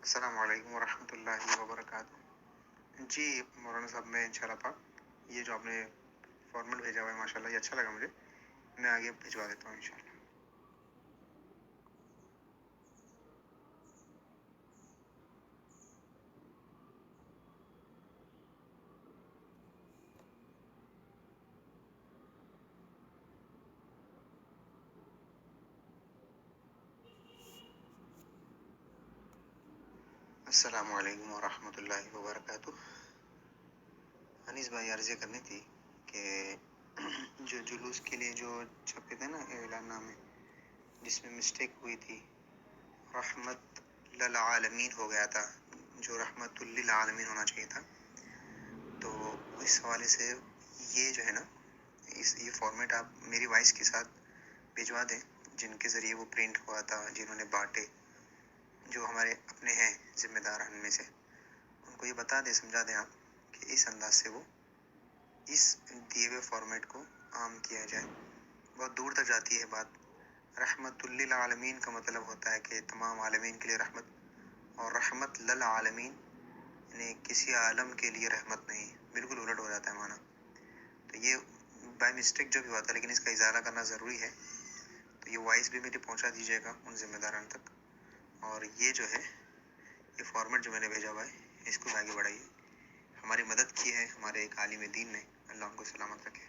السلام علیکم ورحمۃ اللہ وبرکاتہ. جی مولانا صاحب، میں انشاءاللہ پاک یہ جو آپ نے فارمیٹ بھیجا ہوا ہے ماشاءاللہ یہ اچھا لگا مجھے. میں آگے بھجوا دیتا ہوں انشاءاللہ. السلام علیکم ورحمۃ اللہ وبرکاتہ. انیس بھائی، عرض یہ کرنی تھی کہ جو جلوس کے لیے جو چھپے تھے نا اعلان نامے، جس میں مسٹیک ہوئی تھی، رحمت للعالمین ہو گیا تھا، جو رحمت للعالمین ہونا چاہیے تھا. تو اس حوالے سے یہ جو ہے نا، یہ فارمیٹ آپ میری وائس کے ساتھ بھجوا دیں. جن کے ذریعے وہ پرنٹ ہوا تھا، جنہوں نے بانٹے، جو ہمارے اپنے ہیں ذمہ دار ان میں سے، ان کو یہ بتا دیں، سمجھا دیں آپ کہ اس انداز سے وہ اس دیے ہوئے فارمیٹ کو عام کیا جائے. بہت دور تک جاتی ہے بات. رحمت للعالمین کا مطلب ہوتا ہے کہ تمام عالمین کے لیے رحمت، اور رحمت للعالمین یعنی کسی عالم کے لیے رحمت نہیں، بالکل الٹ ہو جاتا ہے معنی. تو یہ بائی مسٹیک جو بھی ہوا تھا، لیکن اس کا ازالہ کرنا ضروری ہے. تو یہ وائس بھی میری پہنچا دیجیے گا ان ذمہ داران تک. اور یہ جو ہے، یہ فارمیٹ جو میں نے بھیجا ہوا ہے، اس کو آگے بڑھائیے. ہماری مدد کی ہے ہمارے ایک عالم دین نے، اللہ ان کو سلامت رکھے.